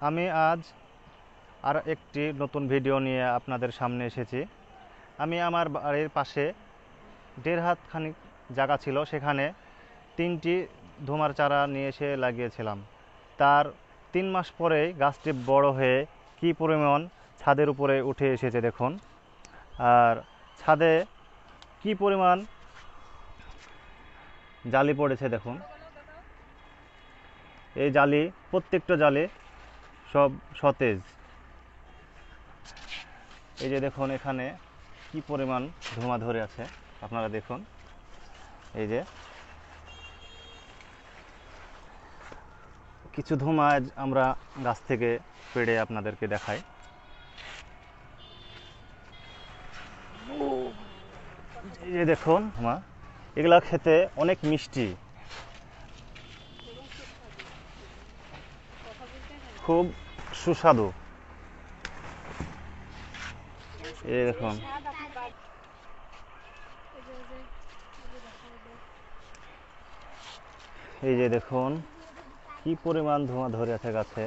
আমি আজ আর একটি নতুন ভিডিও নিয়ে আপনাদের সামনে এসেছি। আমি আমার বাড়ির পাশে 1.5 হাত খানিক জায়গা ছিল, সেখানে 3টি ধুমার চারা নিয়ে এসে লাগিয়েছিলাম। তার 3 মাস পরেই গাছটি বড় হয়ে কি পরিমাণ ছাদের উপরে উঠে এসেছে দেখুন। আর ছাদে কি পরিমাণ জালি পড়েছে দেখুন। এই জালি, প্রত্যেকটা জালি সব সতেজ। এই যে দেখুন এখানে কি পরিমাণ ধুমা ধরে আছে, আপনারা দেখুন। এই যে কিছু ধুমা আমরা গাছ থেকে পেড়ে আপনাদেরকে দেখাই। এই যে দেখুন ধুমা, এগুলা খেতে অনেক মিষ্টি, খুব সুস্বাদু। এই দেখুন, এই যে দেখুন কি পরিমাণ ধোঁয়া ধরে আছে গাছে।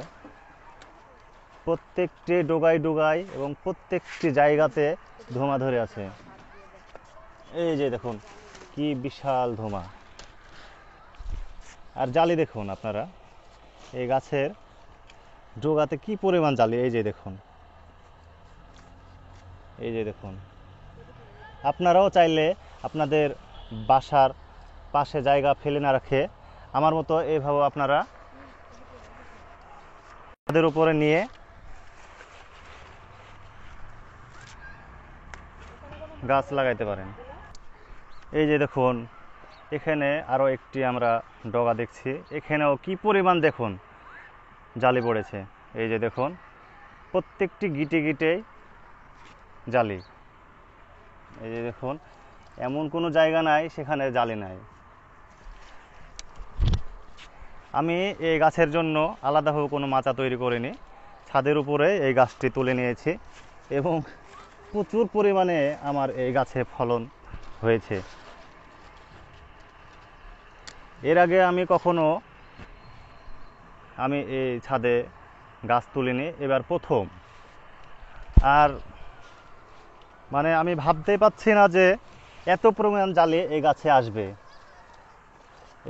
প্রত্যেকটি ডোগায় ডোগায় এবং প্রত্যেকটি জায়গাতে ধোঁয়া ধরে আছে। এই যে দেখুন কি বিশাল ধোঁয়া। আর জালি দেখুন আপনারা, এই গাছের ডোগাতে কি পরিমাণ জালি। এই যে দেখুন, এই যে দেখুন। আপনারাও চাইলে আপনাদের বাসার পাশে জায়গা ফেলে না রেখে আমার মতো এইভাবে আপনারা তাদের উপরে নিয়ে গাছ লাগাইতে পারেন। এই যে দেখুন এখানে আরও একটি আমরা ডগা দেখছি, এখানেও কি পরিমাণ দেখুন জালি পড়েছে। এই যে দেখুন প্রত্যেকটি গিটে গিটেই জালি। এই যে দেখুন এমন কোনো জায়গা নাই সেখানে জালি নাই। আমি এই গাছের জন্য আলাদাভাবে কোনো মাচা তৈরি করিনি, ছাদের উপরে এই গাছটি তুলে নিয়েছি এবং প্রচুর পরিমাণে আমার এই গাছে ফলন হয়েছে। এর আগে আমি কখনো এই ছাদে গাছ তুলিনি, এবার প্রথম। আর মানে আমি ভাবতেই পাচ্ছি না যে এত পরিমাণ জালি এই গাছে আসবে।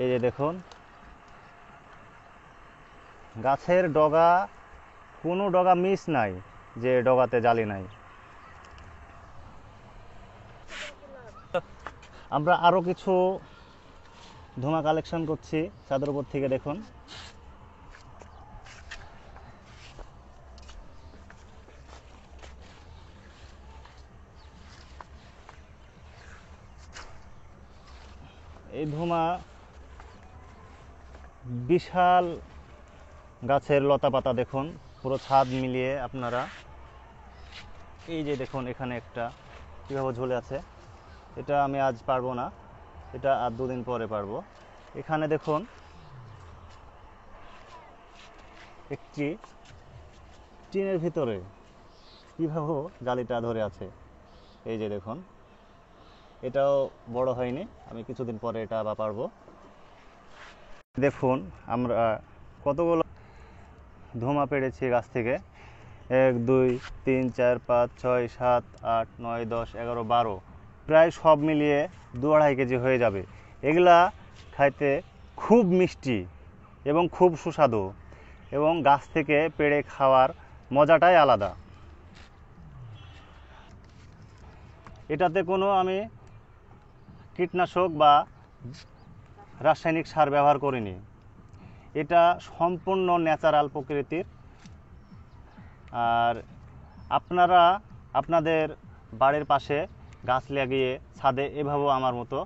এই যে দেখুন গাছের ডগা, কোনো ডগা মিস নাই যে ডগাতে জালি নাই। আমরা আরও কিছু ধোঁয়া কালেকশন করছি ছাদের উপর থেকে, দেখুন। এই ধুমা বিশাল গাছের লতা পাতা দেখুন, পুরো ছাদ মিলিয়ে আপনারা। এই যে দেখুন এখানে একটা কীভাবে ঝুলে আছে, এটা আমি আজ পারবো না, এটা আর 2 দিন পরে পারবো। এখানে দেখুন একটি টিনের ভিতরে কীভাবে জালিটা ধরে আছে। এই যে দেখুন এটাও বড় হয়নি, আমি কিছুদিন পরে এটা আবার পারবো। দেখুন আমরা কতগুলো ধুমা পেড়েছি গাছ থেকে। 1 2 3 4 5 6 7 8 9 10 11 12, প্রায় সব মিলিয়ে 2-2.5 কেজি হয়ে যাবে। এগুলা খাইতে খুব মিষ্টি এবং খুব সুস্বাদু, এবং গাছ থেকে পেড়ে খাওয়ার মজাটাই আলাদা। এটাতে কোনো আমি কীটনাশক বা রাসায়নিক সার ব্যবহার করিনি, এটা সম্পূর্ণ ন্যাচারাল প্রকৃতির। আর আপনারা আপনাদের বাড়ির পাশে গাছ লাগিয়ে ছাদে এভাবেও আমার মতো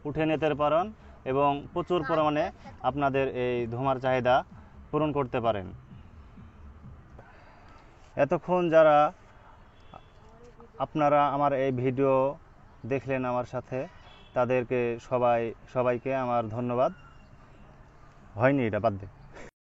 উঠে নিতে পারেন এবং প্রচুর পরিমাণে আপনাদের এই ধুমার চাহিদা পূরণ করতে পারেন। এতক্ষণ যারা আপনারা আমার এই ভিডিও দেখলেন আমার সাথে, তাদেরকে সবাইকে আমার ধন্যবাদ। হয়নি, এটা বাদ দে।